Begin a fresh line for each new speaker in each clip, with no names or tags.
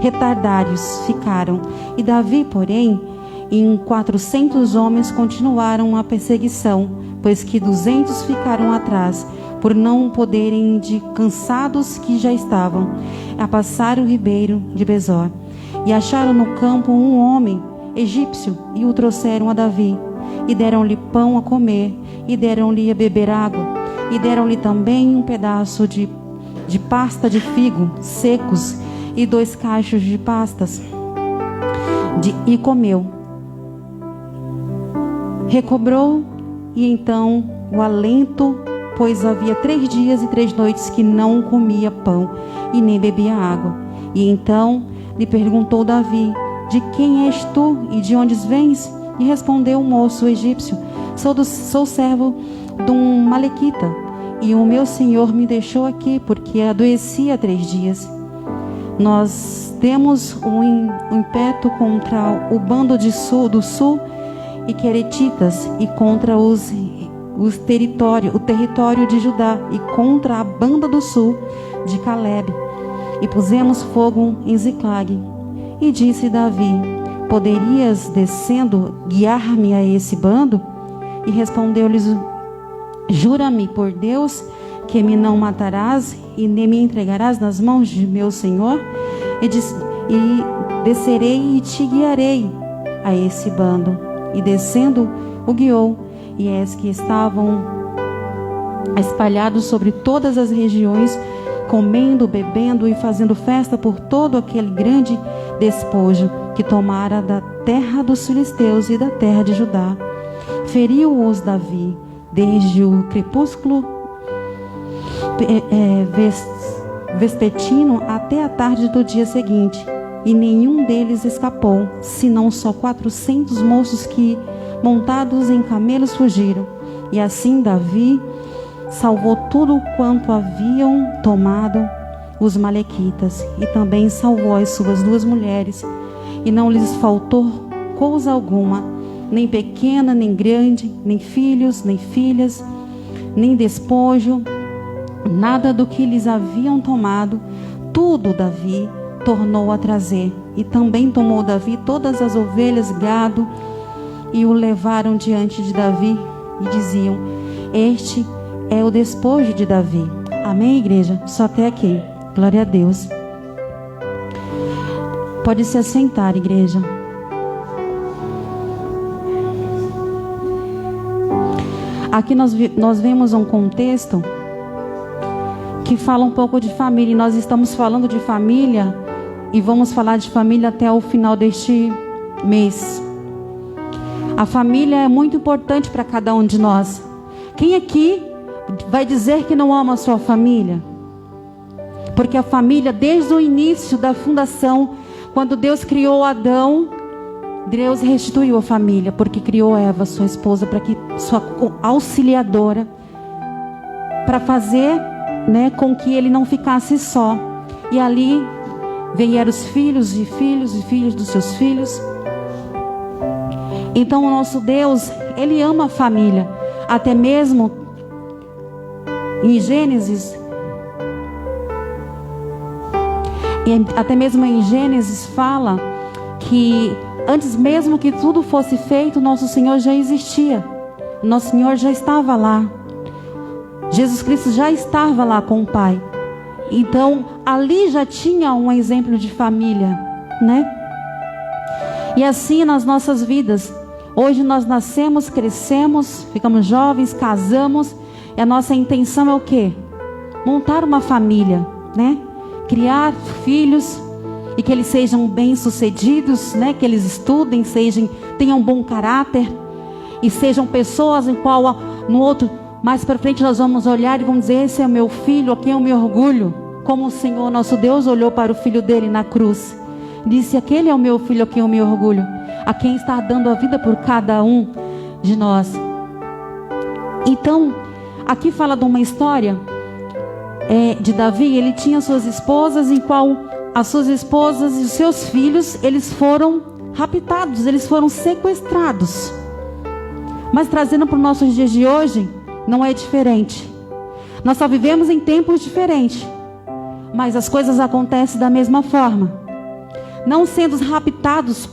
retardários ficaram. E Davi, porém, em 400 homens continuaram a perseguição, pois que 200 ficaram atrás, por não poderem, de cansados que já estavam, a passar o ribeiro de Besor. E acharam no campo um homem egípcio, e o trouxeram a Davi. E deram-lhe pão a comer, e deram-lhe a beber água, e deram-lhe também um pedaço de pasta de figo secos, e 2 cachos de pastas, e comeu. Recobrou, e então o alento, pois havia 3 dias e 3 noites que não comia pão, e nem bebia água. E então lhe perguntou Davi: de quem és tu, e de onde vens? E respondeu o moço egípcio: sou servo de um malequita, e o meu senhor me deixou aqui, porque adoeci há 3 dias. Nós temos um impeto contra o bando do sul e queretitas, e contra o território de Judá, e contra a banda do sul de Caleb. E pusemos fogo em Ziclag. E disse Davi: poderias, descendo, guiar-me a esse bando? E respondeu-lhes: jura-me por Deus que me não matarás e nem me entregarás nas mãos de meu senhor? E descerei e te guiarei a esse bando. E descendo, o guiou. E eis que estavam espalhados sobre todas as regiões, comendo, bebendo e fazendo festa por todo aquele grande despojo que tomara da terra dos filisteus e da terra de Judá. Feriu-os Davi desde o crepúsculo vespertino até a tarde do dia seguinte, e nenhum deles escapou, senão só 400 moços que, montados em camelos, fugiram. E assim Davi salvou tudo quanto haviam tomado os malequitas, e também salvou as suas 2 mulheres, e não lhes faltou coisa alguma, nem pequena, nem grande, nem filhos, nem filhas, nem despojo, nada do que lhes haviam tomado. Tudo Davi tornou a trazer. E também tomou Davi todas as ovelhas, gado, e o levaram diante de Davi, e diziam: este é o despojo de Davi. Amém, igreja? Só até aqui. Glória a Deus. Pode se assentar, igreja. Aqui nós vemos um contexto que fala um pouco de família. E nós estamos falando de família, e vamos falar de família até o final deste mês. A família é muito importante para cada um de nós. Quem aqui vai dizer que não ama a sua família? Porque a família, desde o início da fundação, quando Deus criou Adão, Deus restituiu a família, porque criou Eva, sua esposa, para que sua auxiliadora, para fazer, com que ele não ficasse só. E ali vieram os filhos e filhos e filhos dos seus filhos. Então o nosso Deus, Ele ama a família. Até mesmo em Gênesis, fala que antes mesmo que tudo fosse feito, nosso Senhor já existia. Nosso Senhor já estava lá. Jesus Cristo já estava lá com o Pai. Então ali já tinha um exemplo de família, E assim nas nossas vidas. Hoje nós nascemos, crescemos, ficamos jovens, casamos. E a nossa intenção é o quê? Montar uma família, Criar filhos, e que eles sejam bem-sucedidos, que eles estudem, tenham um bom caráter, e sejam pessoas em qual mais para frente nós vamos olhar e vamos dizer: esse é meu filho, a quem eu me orgulho. Como o Senhor nosso Deus olhou para o filho dele na cruz, disse: aquele é o meu filho, a quem eu me orgulho, a quem está dando a vida por cada um de nós. Então aqui fala de uma história de Davi. Ele tinha suas esposas, em qual as suas esposas e os seus filhos, eles foram raptados, eles foram sequestrados. Mas trazendo para os nossos dias de hoje, não é diferente. Nós só vivemos em tempos diferentes, mas as coisas acontecem da mesma forma. não sendo raptados,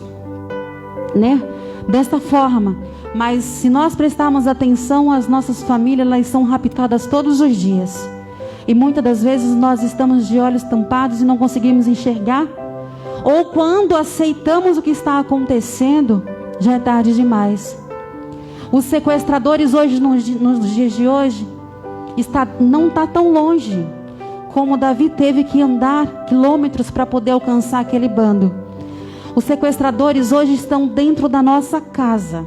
né, desta forma. Mas se nós prestarmos atenção, as nossas famílias, elas são raptadas todos os dias. E muitas das vezes nós estamos de olhos tampados e não conseguimos enxergar. Ou quando aceitamos o que está acontecendo, já é tarde demais. Os sequestradores hoje, nos dias de hoje, não está tão longe como Davi teve que andar quilômetros para poder alcançar aquele bando. Os sequestradores hoje estão dentro da nossa casa.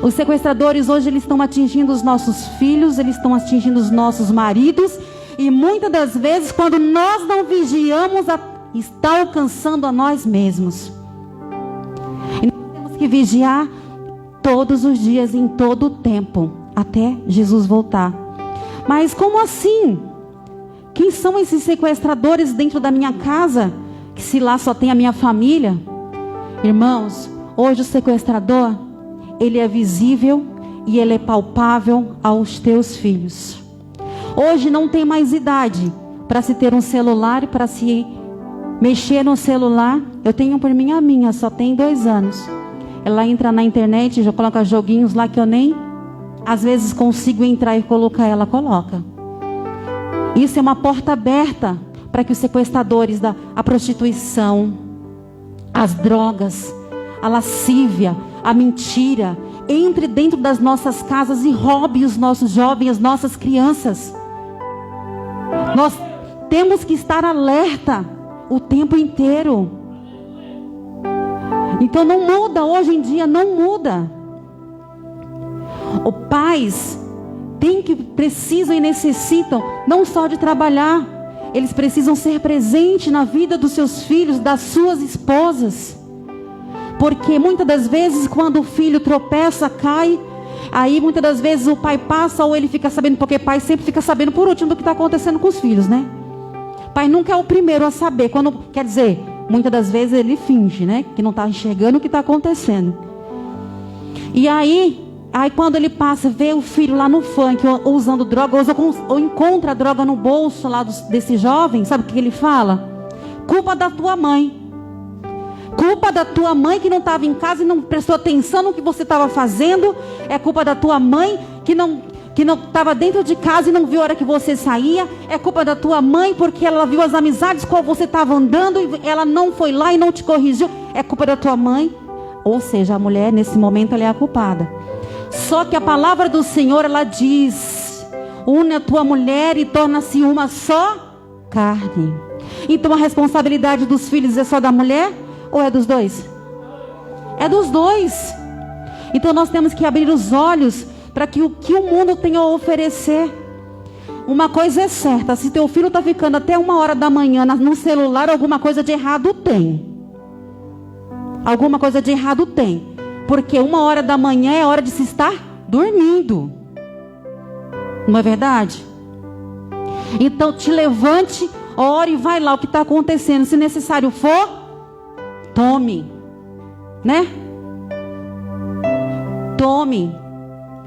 Os sequestradores hoje, eles estão atingindo os nossos filhos, eles estão atingindo os nossos maridos, e muitas das vezes, quando nós não vigiamos, está alcançando a nós mesmos. E nós temos que vigiar todos os dias, em todo o tempo, até Jesus voltar. Mas como assim? Quem são esses sequestradores dentro da minha casa, que se lá só tem a minha família? Irmãos, hoje o sequestrador, ele é visível e ele é palpável aos teus filhos. Hoje não tem mais idade para se ter um celular, para se mexer no celular. Eu tenho por mim a minha, só tem 2 anos. Ela entra na internet, já coloca joguinhos lá que eu nem, às vezes, consigo entrar e colocar, ela coloca. Isso é uma porta aberta para que os sequestradores a prostituição, as drogas, a lascívia, a mentira, entre dentro das nossas casas e roube os nossos jovens, as nossas crianças. Nós temos que estar alerta o tempo inteiro. Então não muda, hoje em dia não muda. Os pais precisam e necessitam não só de trabalhar, eles precisam ser presentes na vida dos seus filhos, das suas esposas. Porque muitas das vezes, quando o filho tropeça, cai, aí muitas das vezes o pai passa, ou ele fica sabendo, porque pai sempre fica sabendo por último do que está acontecendo com os filhos, né? Pai nunca é o primeiro a saber, quer dizer, muitas das vezes ele finge, né? Que não está enxergando o que está acontecendo. E aí quando ele passa, vê o filho lá no funk, ou usando droga, ou encontra a droga no bolso lá desse jovem, sabe o que ele fala? Culpa da tua mãe. Culpa da tua mãe que não estava em casa e não prestou atenção no que você estava fazendo. É culpa da tua mãe que não estava dentro de casa e não viu a hora que você saía. É culpa da tua mãe porque ela viu as amizades com você estava andando e ela não foi lá e não te corrigiu. É culpa da tua mãe. Ou seja, a mulher nesse momento ela é a culpada. Só que a palavra do Senhor, ela diz: une a tua mulher e torna-se uma só carne. Então a responsabilidade dos filhos é só da mulher? Ou é dos dois? É dos dois. Então nós temos que abrir os olhos para que o que o mundo tem a oferecer. Uma coisa é certa: se teu filho está ficando até 1h da manhã no celular, alguma coisa de errado tem. Alguma coisa de errado tem. Porque 1h da manhã é hora de se estar dormindo. Não é verdade? Então te levante, ore e vai lá o que está acontecendo. Se necessário for, tome, né? Tome.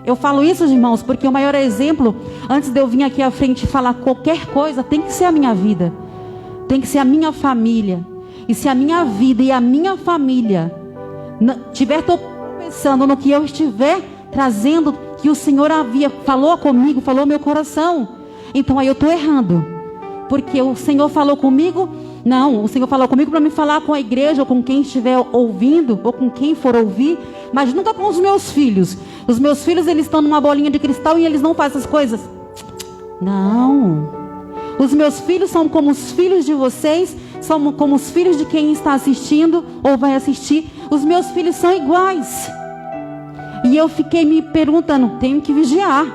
Eu falo isso, irmãos, porque o maior exemplo, antes de eu vir aqui à frente falar qualquer coisa, tem que ser a minha vida, tem que ser a minha família. E se a minha vida e a minha família estiver pensando no que eu estiver trazendo, que o Senhor falou comigo, falou meu coração, então aí eu estou errando. Porque o Senhor falou comigo. Não, o Senhor falou comigo para me falar com a igreja, ou com quem estiver ouvindo, ou com quem for ouvir, mas nunca com os meus filhos. Os meus filhos, eles estão numa bolinha de cristal e eles não fazem essas coisas. Não. Os meus filhos são como os filhos de vocês, são como os filhos de quem está assistindo ou vai assistir. Os meus filhos são iguais. E eu fiquei me perguntando, tenho que vigiar.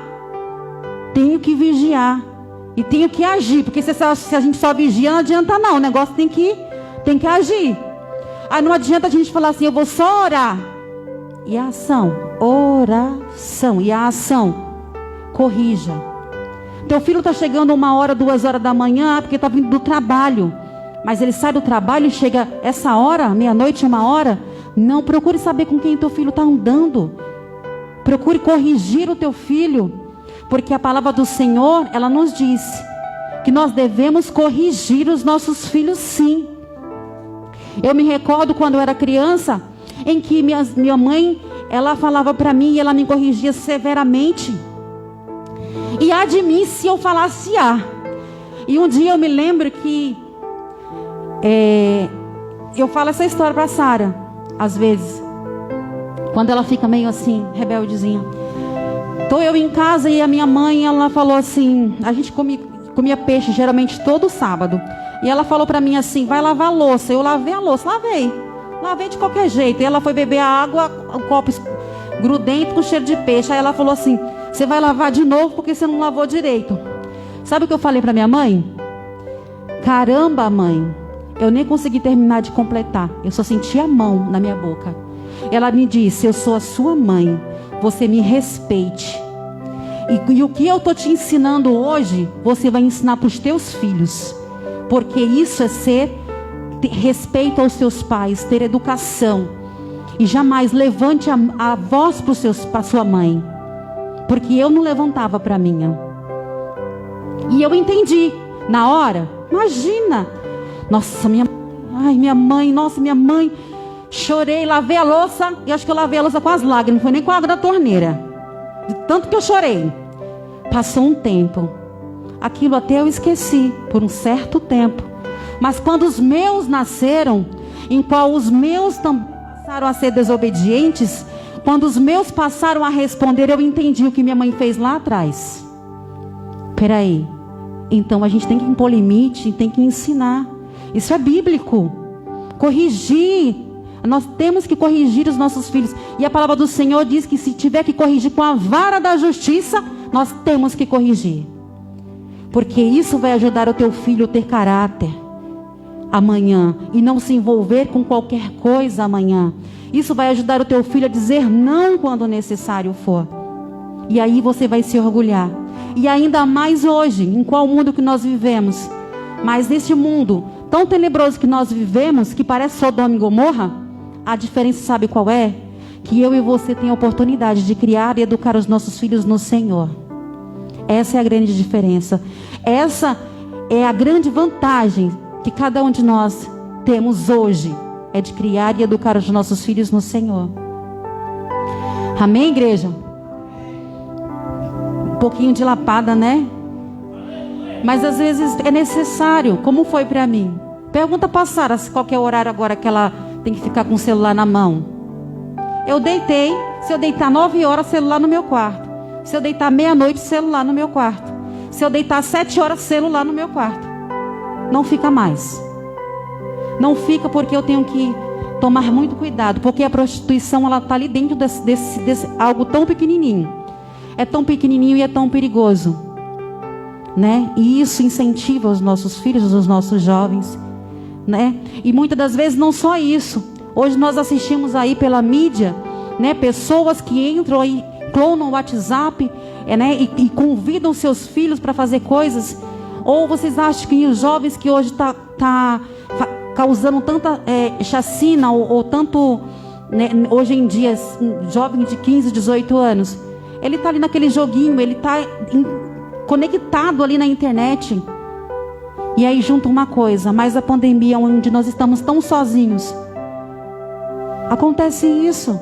Tenho que vigiar. E tenho que agir, porque se a gente só vigia, não adianta não. O negócio tem que agir. Aí não adianta a gente falar assim, eu vou só orar. E a ação? Oração. E a ação? Corrija. Teu filho está chegando 1h, 2h da manhã, porque está vindo do trabalho. Mas ele sai do trabalho e chega essa hora, meia-noite, 1h. Não, procure saber com quem teu filho está andando. Procure corrigir o teu filho. Porque a palavra do Senhor, ela nos diz que nós devemos corrigir os nossos filhos, sim. Eu me recordo quando eu era criança, em que minha mãe, ela falava para mim e ela me corrigia severamente. E há de mim se eu falasse A. E um dia eu me lembro que eu falo essa história para Sara, às vezes, quando ela fica meio assim, rebeldezinha. Estou eu em casa e a minha mãe, ela falou assim, a gente comia peixe geralmente todo sábado. E ela falou para mim assim, vai lavar a louça. Eu lavei a louça, lavei de qualquer jeito. E ela foi beber a água, o copo grudento com cheiro de peixe. Aí ela falou assim, você vai lavar de novo porque você não lavou direito. Sabe o que eu falei para minha mãe? Caramba, mãe, eu nem consegui terminar de completar. Eu só senti a mão na minha boca. Ela me disse, eu sou a sua mãe, você me respeite. E o que eu estou te ensinando hoje, você vai ensinar para os teus filhos. Porque isso é ter respeito aos seus pais, ter educação. E jamais levante a voz para sua mãe. Porque eu não levantava para a minha. E eu entendi. Na hora, imagina. Nossa, minha mãe. Chorei, lavei a louça. E acho que eu lavei a louça com as lágrimas. Não foi nem com a água da torneira. De tanto que eu chorei. Passou um tempo. Aquilo até eu esqueci. Por um certo tempo. Mas quando os meus nasceram, em qual os meus também passaram a ser desobedientes, quando os meus passaram a responder, eu entendi o que minha mãe fez lá atrás. Peraí. Então a gente tem que impor limite, tem que ensinar. Isso é bíblico. Corrigir. Nós temos que corrigir os nossos filhos. E a palavra do Senhor diz que se tiver que corrigir com a vara da justiça, nós temos que corrigir. Porque isso vai ajudar o teu filho a ter caráter amanhã. E não se envolver com qualquer coisa amanhã. Isso vai ajudar o teu filho a dizer não quando necessário for. E aí você vai se orgulhar. E ainda mais hoje, em qual mundo que nós vivemos. Mas nesse mundo tão tenebroso que nós vivemos, que parece Sodoma e Gomorra, a diferença sabe qual é? Que eu e você tem a oportunidade de criar e educar os nossos filhos no Senhor. Essa é a grande diferença. Essa é a grande vantagem que cada um de nós temos hoje. É de criar e educar os nossos filhos no Senhor. Amém, igreja? Um pouquinho de lapada, né? Mas às vezes é necessário. Como foi para mim? Pergunta para Sara se qualquer horário agora que ela tem que ficar com o celular na mão. Eu deitei. Se eu deitar 9 horas, celular no meu quarto. Se eu deitar meia-noite, celular no meu quarto. Se eu deitar 7 horas, celular no meu quarto. Não fica mais. Não fica porque eu tenho que tomar muito cuidado. Porque a prostituição, ela está ali dentro desse algo tão pequenininho. É tão pequenininho e é tão perigoso. Né? E isso incentiva os nossos filhos, os nossos jovens. Né? E muitas das vezes não só isso. Hoje nós assistimos aí pela mídia, né, pessoas que entram aí, clonam o WhatsApp, né, e convidam seus filhos para fazer coisas. Ou vocês acham que os jovens que hoje tá causando tanta chacina ou tanto, né, hoje em dia, jovem de 15, 18 anos, ele está ali naquele joguinho, ele está conectado ali na internet. E aí junta uma coisa, mais a pandemia, onde nós estamos tão sozinhos. Acontece isso.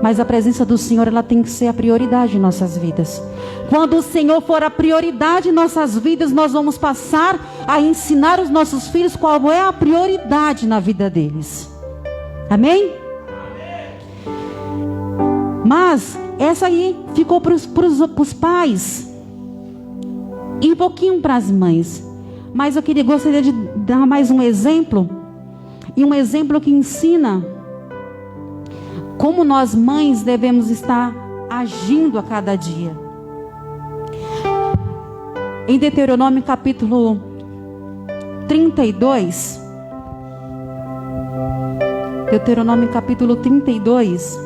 Mas a presença do Senhor, ela tem que ser a prioridade em nossas vidas. Quando o Senhor for a prioridade em nossas vidas, nós vamos passar a ensinar os nossos filhos qual é a prioridade na vida deles. Amém? Mas essa aí ficou para os pais e um pouquinho para as mães. Mas eu gostaria de dar mais um exemplo. E um exemplo que ensina como nós mães devemos estar agindo a cada dia. Em Deuteronômio capítulo 32. Deuteronômio capítulo 32.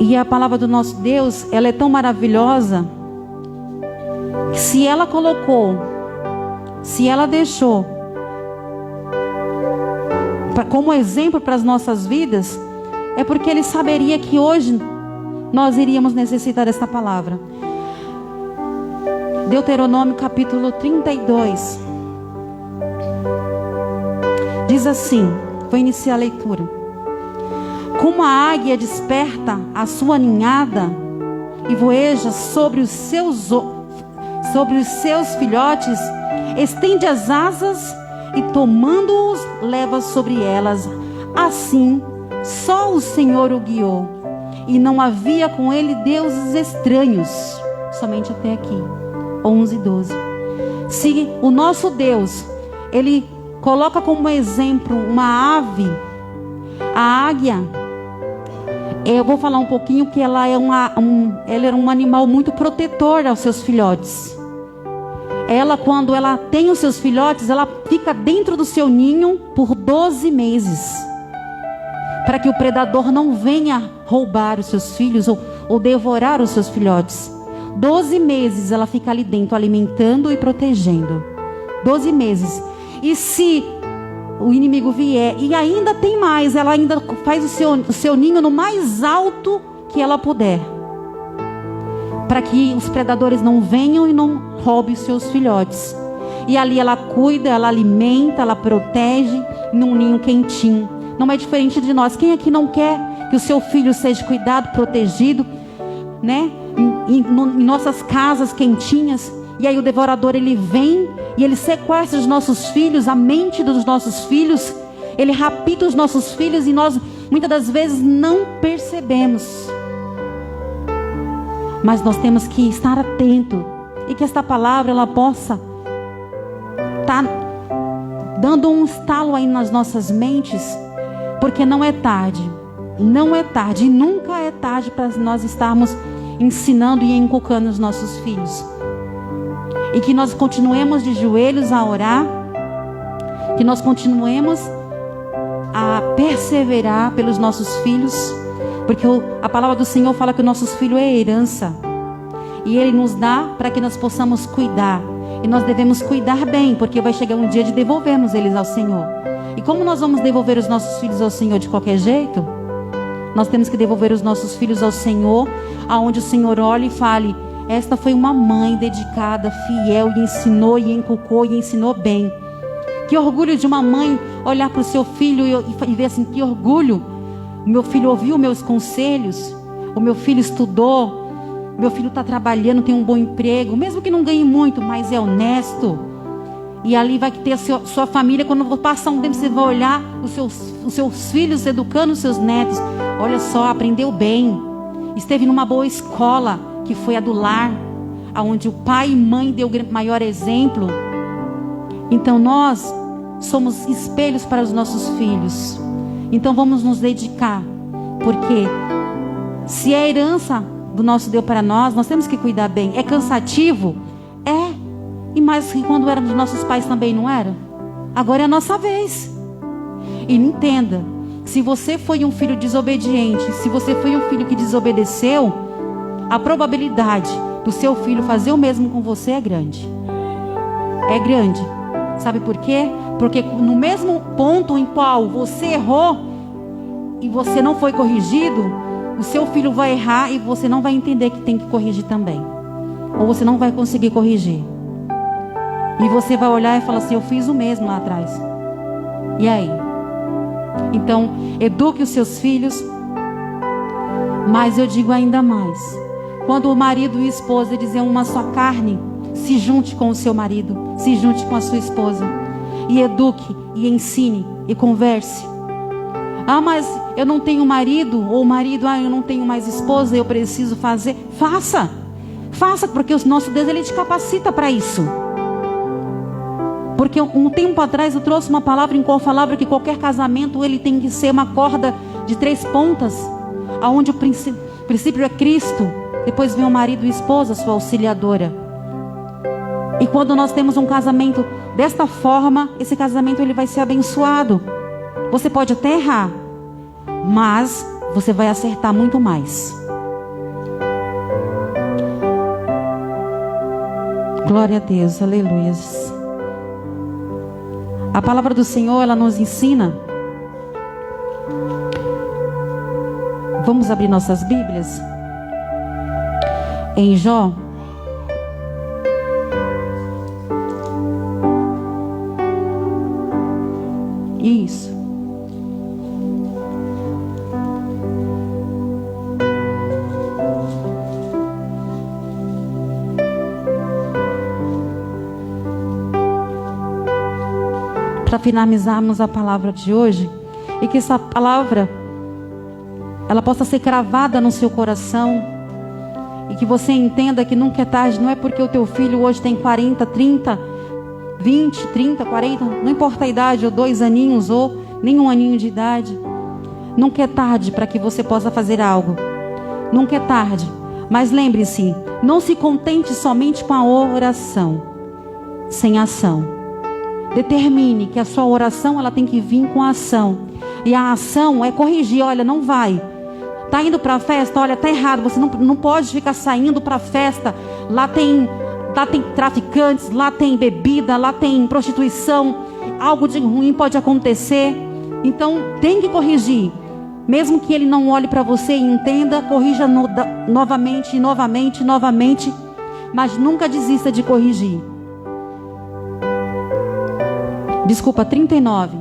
E a palavra do nosso Deus, ela é tão maravilhosa, que se ela colocou, se ela deixou como exemplo para as nossas vidas, é porque Ele saberia que hoje nós iríamos necessitar dessa palavra. Deuteronômio capítulo 32. diz assim, vou iniciar a leitura. Como a águia desperta a sua ninhada e voeja sobre os seus filhotes, estende as asas e tomando-os leva sobre elas. Assim, só o Senhor o guiou, e não havia com ele deuses estranhos. Somente até aqui, 11 e 12. Se o nosso Deus, Ele coloca como exemplo uma ave, a águia, eu vou falar um pouquinho que ela é ela era um animal muito protetor aos seus filhotes. Ela, quando ela tem os seus filhotes, ela fica dentro do seu ninho por 12 meses. Para que o predador não venha roubar os seus filhos ou devorar os seus filhotes. 12 meses ela fica ali dentro, alimentando e protegendo. 12 meses. E se o inimigo vier, e ainda tem mais, ela ainda faz o seu ninho no mais alto que ela puder. Para que os predadores não venham e não roubem os seus filhotes. E ali ela cuida, ela alimenta, ela protege num ninho quentinho. Não é diferente de nós. Quem aqui não quer que o seu filho seja cuidado, protegido, né? Em nossas casas quentinhas. E aí o devorador, ele vem e ele sequestra os nossos filhos, a mente dos nossos filhos. Ele rapta os nossos filhos e nós muitas das vezes não percebemos. Mas nós temos que estar atento e que esta palavra ela possa estar dando um estalo aí nas nossas mentes, porque não é tarde, não é tarde e nunca é tarde para nós estarmos ensinando e inculcando os nossos filhos. E que nós continuemos de joelhos a orar, que nós continuemos a perseverar pelos nossos filhos, porque a palavra do Senhor fala que o nosso filho é herança. E Ele nos dá para que nós possamos cuidar. E nós devemos cuidar bem, porque vai chegar um dia de devolvermos eles ao Senhor. E como nós vamos devolver os nossos filhos ao Senhor de qualquer jeito? Nós temos que devolver os nossos filhos ao Senhor, aonde o Senhor olhe e fale: esta foi uma mãe dedicada, fiel, e ensinou, e inculcou, e ensinou bem. Que orgulho de uma mãe olhar para o seu filho e ver assim: que orgulho, o meu filho ouviu meus conselhos, o meu filho estudou, meu filho está trabalhando, tem um bom emprego, mesmo que não ganhe muito, mas é honesto. E ali vai ter a sua família. Quando passar um tempo, você vai olhar os seus filhos educando os seus netos. Olha só, aprendeu bem, esteve numa boa escola, que foi a do lar, onde o pai e mãe deu o maior exemplo. Então nós somos espelhos para os nossos filhos. Então vamos nos dedicar, porque se é herança do nosso Deus para nós, nós temos que cuidar bem. É cansativo? É. E mais que quando éramos dos nossos pais também não era? Agora é a nossa vez. E entenda, se você foi um filho desobediente, se você foi um filho que desobedeceu, a probabilidade do seu filho fazer o mesmo com você é grande. É grande. Sabe por quê? Porque no mesmo ponto em qual você errou e você não foi corrigido, o seu filho vai errar e você não vai entender que tem que corrigir também. Ou você não vai conseguir corrigir. E você vai olhar e falar assim: eu fiz o mesmo lá atrás. E aí? Então, eduque os seus filhos. Mas eu digo ainda mais: quando o marido e a esposa dizem uma só carne, se junte com o seu marido, se junte com a sua esposa, e eduque, e ensine, e converse. Ah, mas eu não tenho marido, ou marido, eu não tenho mais esposa, eu preciso fazer. Faça, porque o nosso Deus, Ele te capacita para isso. Porque um tempo atrás eu trouxe uma palavra em qual falava que qualquer casamento ele tem que ser uma corda de 3 pontas, aonde o princípio é Cristo, depois vem o marido e a esposa, sua auxiliadora. E quando nós temos um casamento desta forma, esse casamento ele vai ser abençoado. Você pode até errar, mas você vai acertar muito mais. Glória a Deus, aleluias. A palavra do Senhor, ela nos ensina. Vamos abrir nossas Bíblias em Jó. Isso. Para finalizarmos a palavra de hoje, e que essa palavra ela possa ser cravada no seu coração, e que você entenda que nunca é tarde. Não é porque o teu filho hoje tem 40, 30, 20, 30, 40, não importa a idade, ou 2 aninhos, ou nem 1 aninho de idade. Nunca é tarde para que você possa fazer algo. Nunca é tarde. Mas lembre-se, não se contente somente com a oração, sem ação. Determine que a sua oração ela tem que vir com a ação. E a ação é corrigir. Olha, não vai. Tá indo para a festa? Olha, tá errado. Você não pode ficar saindo para a festa. Lá tem traficantes, lá tem bebida, lá tem prostituição. Algo de ruim pode acontecer. Então tem que corrigir. Mesmo que ele não olhe para você e entenda, corrija novamente, novamente, novamente. Mas nunca desista de corrigir. Desculpa, 39.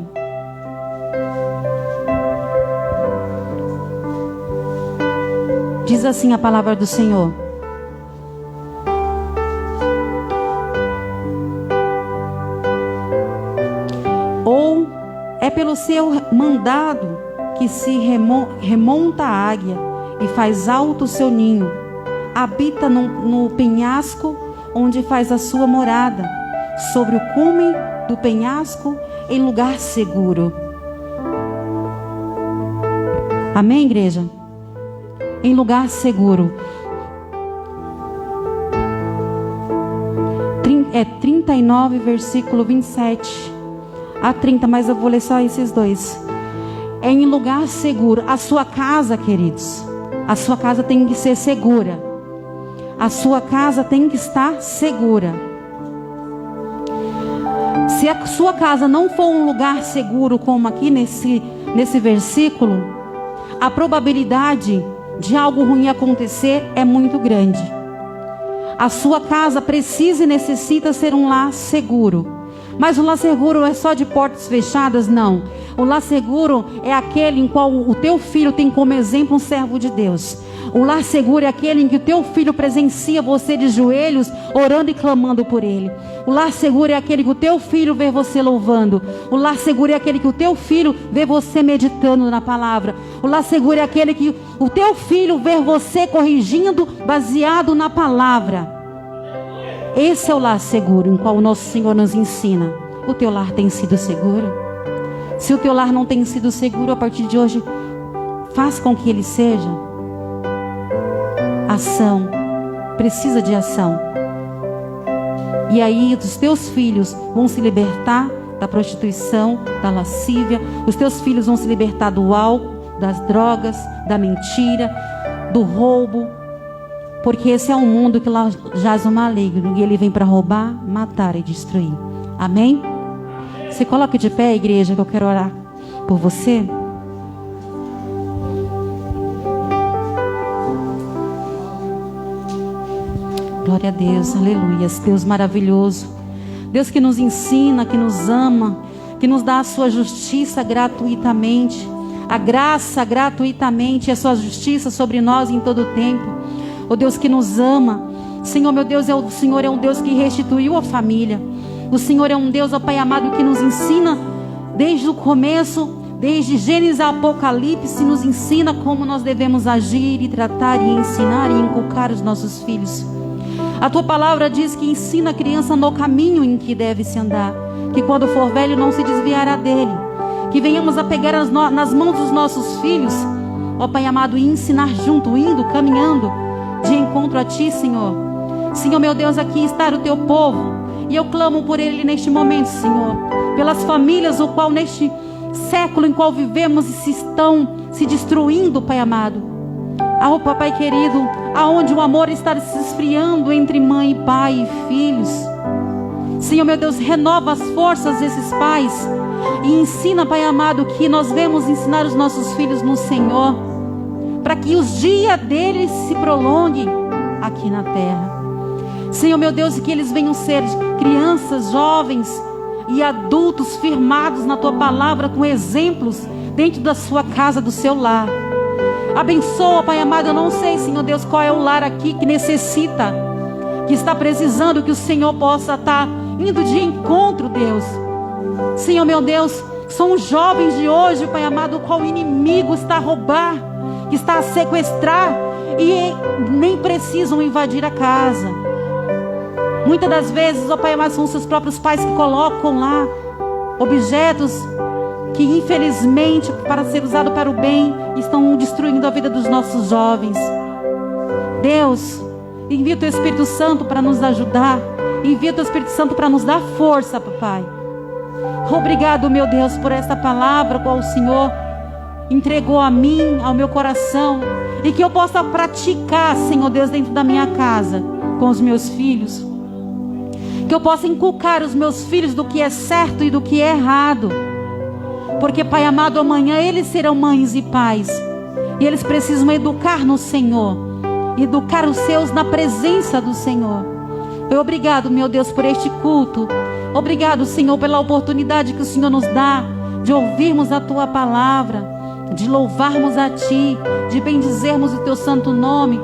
Diz assim a palavra do Senhor: ou é pelo seu mandado que se remonta a águia e faz alto o seu ninho, habita no penhasco onde faz a sua morada, sobre o cume do penhasco, em lugar seguro. Amém, igreja? Em lugar seguro. É 39, versículo 27 a 30, mas eu vou ler só esses dois. É em lugar seguro. A sua casa, queridos, a sua casa tem que ser segura. A sua casa tem que estar segura. Se a sua casa não for um lugar seguro, como aqui nesse versículo, a probabilidade de algo ruim acontecer é muito grande. A sua casa precisa e necessita ser um lar seguro. Mas o lar seguro é só de portas fechadas? Não. O lar seguro é aquele em qual o teu filho tem como exemplo um servo de Deus. O lar seguro é aquele em que o teu filho presencia você de joelhos, orando e clamando por ele. O lar seguro é aquele que o teu filho vê você louvando. O lar seguro é aquele que o teu filho vê você meditando na palavra. O lar seguro é aquele que o teu filho vê você corrigindo baseado na palavra. Esse é o lar seguro em qual o nosso Senhor nos ensina. O teu lar tem sido seguro? Se o teu lar não tem sido seguro, a partir de hoje, faça com que ele seja. Ação. Precisa de ação. E aí os teus filhos vão se libertar da prostituição, da lascívia. Os teus filhos vão se libertar do álcool, das drogas, da mentira, do roubo. Porque esse é um mundo que lá jaz o maligno. E ele vem para roubar, matar e destruir. Amém? Se coloque de pé, igreja, que eu quero orar por você. Glória a Deus, aleluia. Deus maravilhoso. Deus que nos ensina, que nos ama, que nos dá a sua justiça gratuitamente. A graça gratuitamente, a sua justiça sobre nós em todo o tempo. O Deus que nos ama. Senhor, meu Deus, o Senhor é um Deus que restituiu a família. O Senhor é um Deus, ó Pai amado, que nos ensina desde o começo, desde Gênesis a Apocalipse, nos ensina como nós devemos agir e tratar e ensinar e inculcar os nossos filhos. A tua palavra diz que ensina a criança no caminho em que deve se andar, que quando for velho não se desviará dele. Que venhamos a pegar nas mãos dos nossos filhos, ó Pai amado, e ensinar junto, indo, caminhando de encontro a Ti, Senhor. Senhor, meu Deus, aqui está o Teu povo, e eu clamo por ele neste momento, Senhor, pelas famílias, o qual neste século em qual vivemos e se estão se destruindo, Pai amado. Ah, Papai querido, aonde o amor está se esfriando entre mãe, pai e filhos. Senhor, meu Deus, renova as forças desses pais e ensina, Pai amado, que nós vemos ensinar os nossos filhos no Senhor, para que os dias deles se prolonguem aqui na terra. Senhor, meu Deus, que eles venham ser crianças, jovens e adultos firmados na tua palavra, com exemplos dentro da sua casa, do seu lar. Abençoa, Pai amado. Eu não sei, Senhor Deus, qual é o lar aqui que necessita, que está precisando, que o Senhor possa estar indo de encontro, Deus. Senhor meu Deus, são os jovens de hoje, Pai amado, o qual o inimigo está a roubar, que está a sequestrar, e nem precisam invadir a casa. Muitas das vezes, ó Pai amado, são seus próprios pais que colocam lá objetos que infelizmente, para ser usado para o bem, estão destruindo a vida dos nossos jovens. Deus, envia o teu Espírito Santo para nos ajudar. Envia o teu Espírito Santo para nos dar força, papai. Obrigado, meu Deus, por esta palavra qual o Senhor entregou a mim, ao meu coração, e que eu possa praticar, Senhor Deus, dentro da minha casa, com os meus filhos. Que eu possa inculcar os meus filhos do que é certo e do que é errado. Porque, Pai amado, amanhã eles serão mães e pais, e eles precisam educar no Senhor, educar os seus na presença do Senhor. Obrigado, meu Deus, por este culto. Obrigado, Senhor, pela oportunidade que o Senhor nos dá de ouvirmos a tua palavra, de louvarmos a ti, de bendizermos o teu santo nome.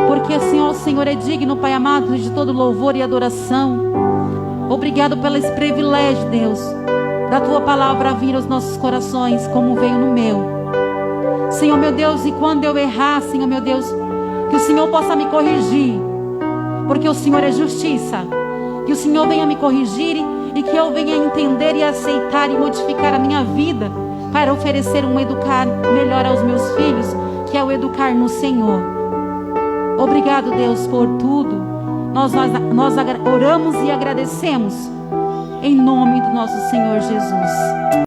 Porque, Senhor, o Senhor é digno, Pai amado, de todo louvor e adoração. Obrigado pelo esse privilégio, Deus, da tua palavra vir aos nossos corações, como veio no meu. Senhor, meu Deus, e quando eu errar, Senhor, meu Deus, que o Senhor possa me corrigir, porque o Senhor é justiça. Que o Senhor venha me corrigir e que eu venha entender e aceitar e modificar a minha vida para oferecer um educar melhor aos meus filhos, que é o educar no Senhor. Obrigado, Deus, por tudo. Nós oramos e agradecemos em nome do nosso Senhor Jesus.